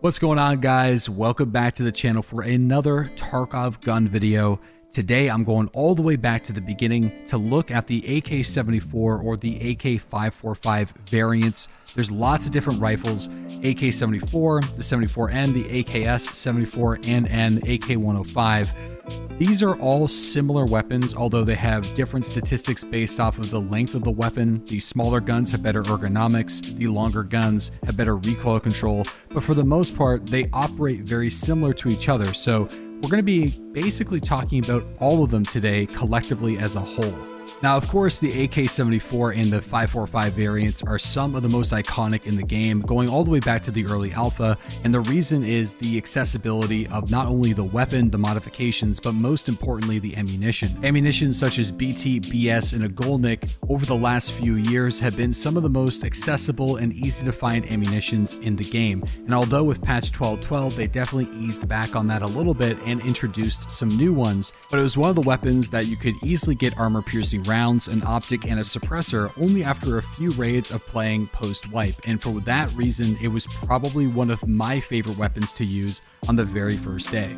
What's going on, guys? Welcome back to the channel for another Tarkov gun video. Today I'm going all the way back to the beginning to look at the AK-74 or the AK-545 variants. There's lots of different rifles: AK-74, the 74N, the AKS-74 and AK-105. These are all similar weapons, although they have different statistics based off of the length of the weapon. The smaller guns have better ergonomics, the longer guns have better recoil control, but for the most part, they operate very similar to each other. So we're going to be basically talking about all of them today collectively as a whole. Now, of course, the AK-74 and the 545 variants are some of the most iconic in the game, going all the way back to the early alpha, and the reason is the accessibility of not only the weapon, the modifications, but most importantly, the ammunition. Ammunition such as BT, BS, and a Golnik over the last few years have been some of the most accessible and easy to find ammunitions in the game, and although with patch 12.12 they definitely eased back on that a little bit and introduced some new ones, but it was one of the weapons that you could easily get armor-piercing rounds, an optic, and a suppressor only after a few raids of playing post-wipe, and for that reason it was probably one of my favorite weapons to use on the very first day.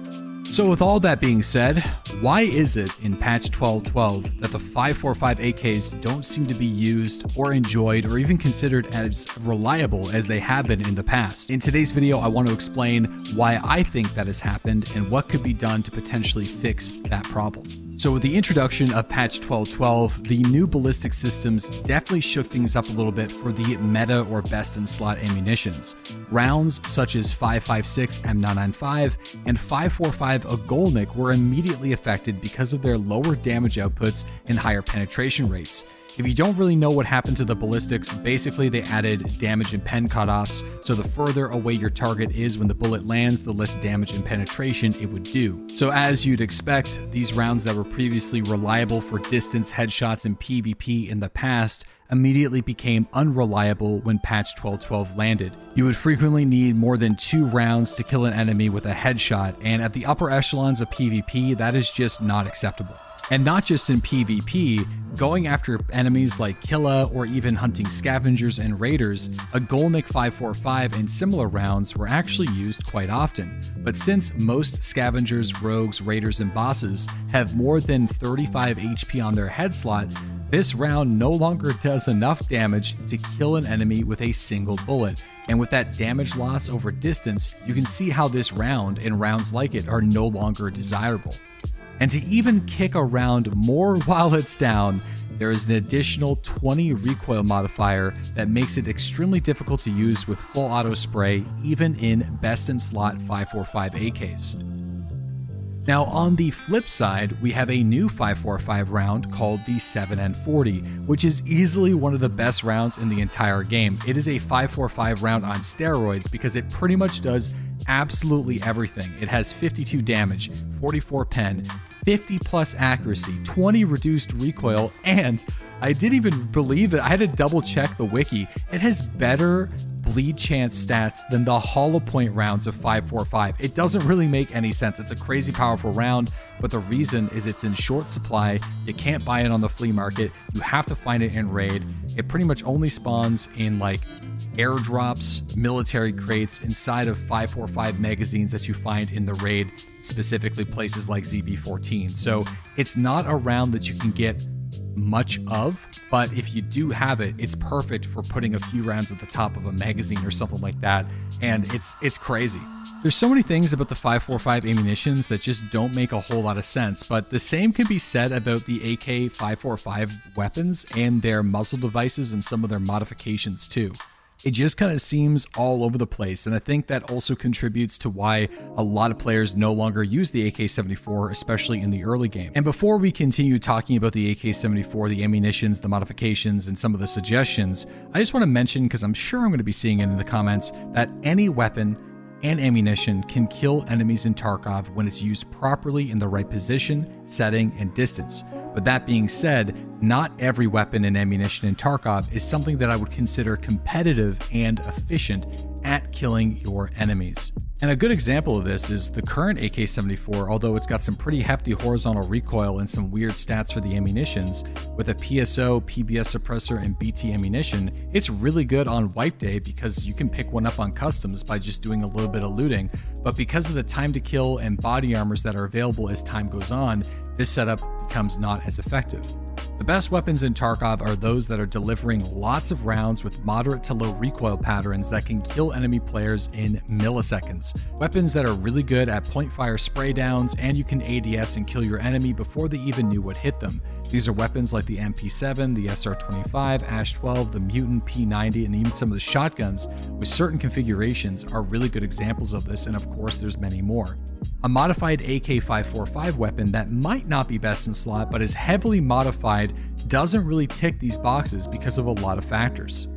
So with all that being said, why is it in patch 12.12 that the 545 AKs don't seem to be used or enjoyed or even considered as reliable as they have been in the past? In today's video, I want to explain why I think that has happened and what could be done to potentially fix that problem. So with the introduction of patch 12.12, the new ballistic systems definitely shook things up a little bit for the meta or best in slot ammunitions. Rounds such as 5.56 M995 and 5.45 Golnik were immediately affected because of their lower damage outputs and higher penetration rates. If you don't really know what happened to the ballistics, basically they added damage and pen cutoffs, so the further away your target is when the bullet lands, the less damage and penetration it would do. So as you'd expect, these rounds that were previously reliable for distance headshots and PvP in the past immediately became unreliable when patch 12.12 landed. You would frequently need more than 2 rounds to kill an enemy with a headshot, and at the upper echelons of PvP, that is just not acceptable. And not just in PvP, going after enemies like Killa or even hunting scavengers and raiders, a Golnik 545 and similar rounds were actually used quite often. But since most scavengers, rogues, raiders, and bosses have more than 35 HP on their head slot, this round no longer does enough damage to kill an enemy with a single bullet. And with that damage loss over distance, you can see how this round and rounds like it are no longer desirable. And to even kick a round more while it's down, there is an additional 20 recoil modifier that makes it extremely difficult to use with full auto spray, even in best in slot 545 AKs. Now on the flip side, we have a new 545 round called the 7N40, which is easily one of the best rounds in the entire game. It is a 545 round on steroids because it pretty much does absolutely everything. It has 52 damage, 44 pen, 50 plus accuracy, 20 reduced recoil, and I didn't even believe it. I had to double check the wiki. It has better bleed chance stats than the hollow point rounds of 545. It doesn't really make any sense. It's a crazy powerful round, but the reason is it's in short supply. You can't buy it on the flea market. You have to find it in raid. It pretty much only spawns in like airdrops, military crates inside of 545 magazines that you find in the raid, specifically places like ZB14. So it's not a round that you can get much of, but if you do have it, it's perfect for putting a few rounds at the top of a magazine or something like that, and it's crazy. There's so many things about the 545 ammunitions that just don't make a whole lot of sense, but the same can be said about the AK-545 weapons and their muzzle devices and some of their modifications too. It just kind of seems all over the place, and I think that also contributes to why a lot of players no longer use the AK-74, especially in the early game. And before we continue talking about the AK-74, the ammunitions, the modifications, and some of the suggestions, I just want to mention, because I'm sure I'm going to be seeing it in the comments, that any weapon and ammunition can kill enemies in Tarkov when it's used properly in the right position, setting, and distance. But that being said, not every weapon and ammunition in Tarkov is something that I would consider competitive and efficient at killing your enemies. And a good example of this is the current AK-74, although it's got some pretty hefty horizontal recoil and some weird stats for the ammunitions. With a PSO, PBS suppressor, and BT ammunition, it's really good on wipe day because you can pick one up on customs by just doing a little bit of looting. But because of the time to kill and body armors that are available as time goes on, this setup becomes not as effective. The best weapons in Tarkov are those that are delivering lots of rounds with moderate to low recoil patterns that can kill enemy players in milliseconds. Weapons that are really good at point fire spray downs, and you can ADS and kill your enemy before they even knew what hit them. These are weapons like the MP7, the SR25, ASH-12, the Mutant, P90, and even some of the shotguns with certain configurations are really good examples of this, and of course there's many more. A modified AK-545 weapon that might not be best in slot but is heavily modified doesn't really tick these boxes because of a lot of factors.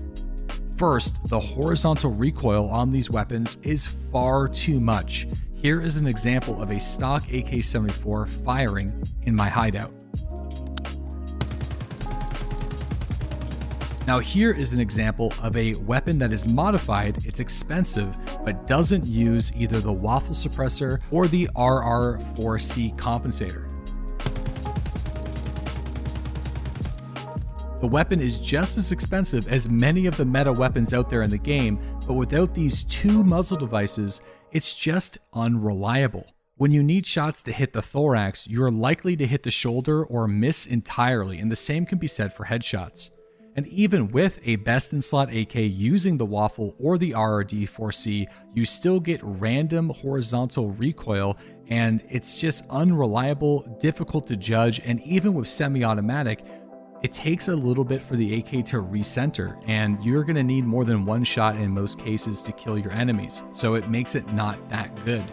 First, the horizontal recoil on these weapons is far too much. Here is an example of a stock AK-74 firing in my hideout. Now here is an example of a weapon that is modified, it's expensive, but doesn't use either the waffle suppressor or the RR4C compensator. The weapon is just as expensive as many of the meta weapons out there in the game, but without these two muzzle devices, it's just unreliable. When you need shots to hit the thorax, you are likely to hit the shoulder or miss entirely, and the same can be said for headshots. And even with a best-in-slot AK using the waffle or the RRD4C, you still get random horizontal recoil, and it's just unreliable, difficult to judge, and even with semi-automatic, it takes a little bit for the AK to recenter, and you're going to need more than one shot in most cases to kill your enemies, so it makes it not that good.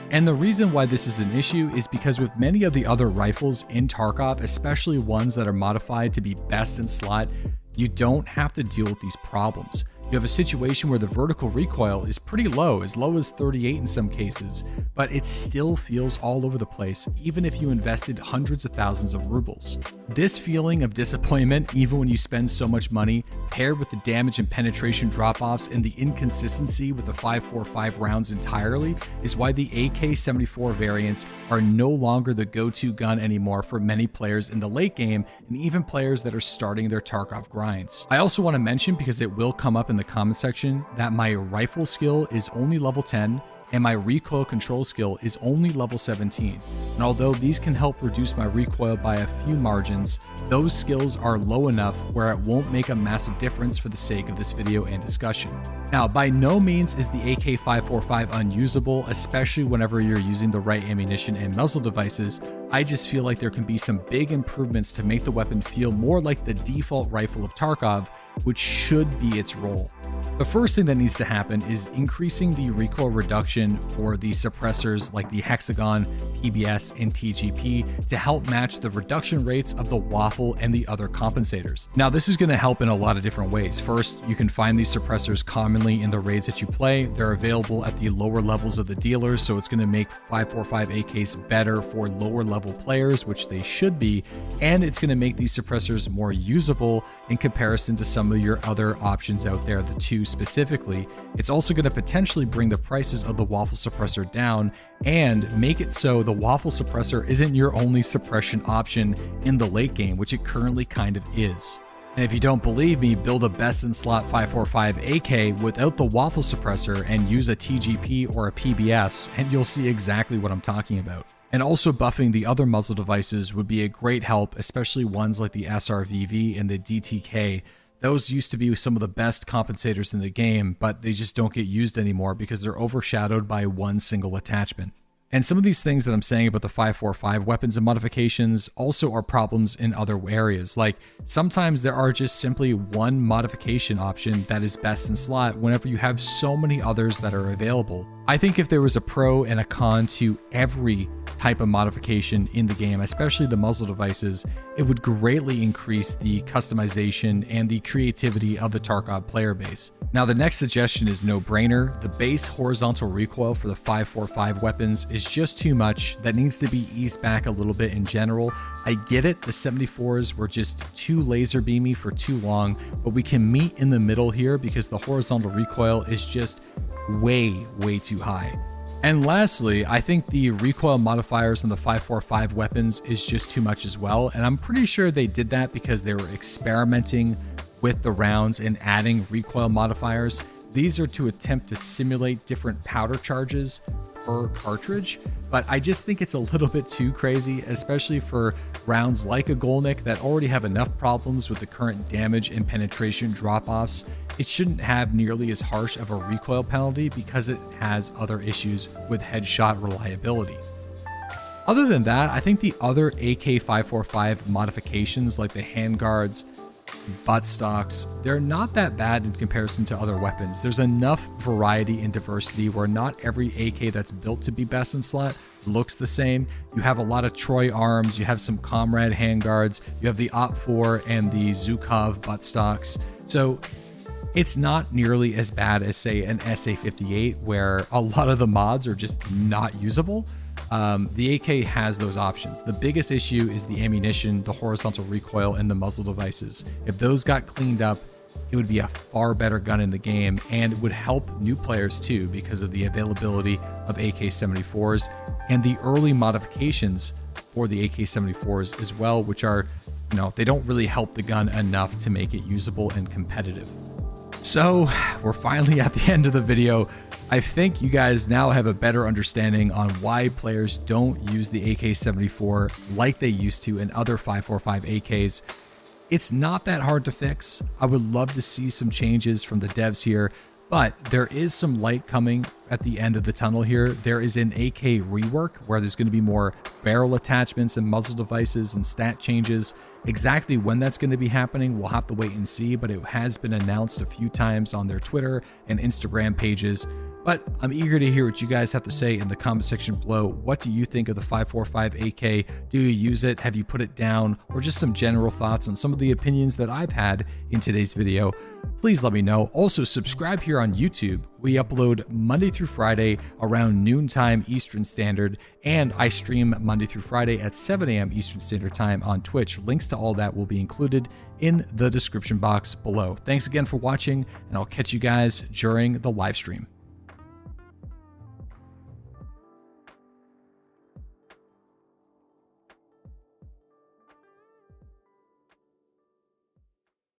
And the reason why this is an issue is because with many of the other rifles in Tarkov, especially ones that are modified to be best in slot, you don't have to deal with these problems. You have a situation where the vertical recoil is pretty low as 38 in some cases, but it still feels all over the place, even if you invested hundreds of thousands of rubles. This feeling of disappointment, even when you spend so much money, paired with the damage and penetration drop-offs and the inconsistency with the 5.45 rounds entirely, is why the AK-74 variants are no longer the go-to gun anymore for many players in the late game, and even players that are starting their Tarkov grinds. I also want to mention, because it will come up in the comment section, that my rifle skill is only level 10 and my recoil control skill is only level 17. And although these can help reduce my recoil by a few margins, those skills are low enough where it won't make a massive difference for the sake of this video and discussion. Now, by no means is the AK-545 unusable, especially whenever you're using the right ammunition and muzzle devices. I just feel like there can be some big improvements to make the weapon feel more like the default rifle of Tarkov, which should be its role. The first thing that needs to happen is increasing the recoil reduction for the suppressors like the Hexagon, PBS, and TGP to help match the reduction rates of the waffle and the other compensators. Now, this is going to help in a lot of different ways. First, you can find these suppressors commonly in the raids that you play. They're available at the lower levels of the dealers, so it's going to make 5.45 AKs better for lower level players, which they should be, and it's going to make these suppressors more usable in comparison to some of your other options out there, the two specifically. It's also going to potentially bring the prices of the waffle suppressor down and make it so the waffle suppressor isn't your only suppression option in the late game, which it currently kind of is. And if you don't believe me, build a best in slot 5.45 AK without the waffle suppressor and use a TGP or a PBS, and you'll see exactly what I'm talking about. And also buffing the other muzzle devices would be a great help, especially ones like the SRVV and the DTK. Those used to be some of the best compensators in the game, but they just don't get used anymore because they're overshadowed by one single attachment. And some of these things that I'm saying about the 5.45 weapons and modifications also are problems in other areas. Like sometimes there are just simply one modification option that is best in slot whenever you have so many others that are available. I think if there was a pro and a con to every type of modification in the game, especially the muzzle devices, it would greatly increase the customization and the creativity of the Tarkov player base. Now, the next suggestion is no-brainer. The base horizontal recoil for the 5.45 weapons is just too much. That needs to be eased back a little bit in general. I get it, the 74s were just too laser beamy for too long, but we can meet in the middle here because the horizontal recoil is just way too high. And lastly, I think the recoil modifiers on the 5.45 weapons is just too much as well. And I'm pretty sure they did that because they were experimenting with the rounds and adding recoil modifiers. These are to attempt to simulate different powder charges per cartridge, but I just think it's a little bit too crazy, especially for rounds like a Golnik that already have enough problems with the current damage and penetration drop-offs. It shouldn't have nearly as harsh of a recoil penalty because it has other issues with headshot reliability. Other than that, I think the other AK-545 modifications like the handguards, buttstocks, they're not that bad in comparison to other weapons. There's enough variety and diversity where not every AK that's built to be best in slot looks the same. You have a lot of Troy arms, you have some Comrade handguards, you have the OP4 and the Zukov buttstocks. So it's not nearly as bad as, say, an SA-58 where a lot of the mods are just not usable. The AK has those options. The biggest issue is the ammunition, the horizontal recoil, and the muzzle devices. If those got cleaned up, it would be a far better gun in the game, and it would help new players too because of the availability of AK-74s and the early modifications for the AK-74s as well, which are, you know, they don't really help the gun enough to make it usable and competitive. So we're finally at the end of the video. I think you guys now have a better understanding on why players don't use the AK-74 like they used to in other 5.45 AKs. It's not that hard to fix. I would love to see some changes from the devs here, but there is some light coming at the end of the tunnel here. There is an AK rework where there's going to be more barrel attachments and muzzle devices and stat changes. Exactly when that's going to be happening, we'll have to wait and see, but it has been announced a few times on their Twitter and Instagram pages. But I'm eager to hear what you guys have to say in the comment section below. What do you think of the 5.45 AK? Do you use it? Have you put it down? Or just some general thoughts on some of the opinions that I've had in today's video? Please let me know. Also, subscribe here on YouTube. We upload Monday through Friday around noontime Eastern Standard, and I stream Monday through Friday at 7 a.m. Eastern Standard Time on Twitch. Links to all that will be included in the description box below. Thanks again for watching, and I'll catch you guys during the live stream.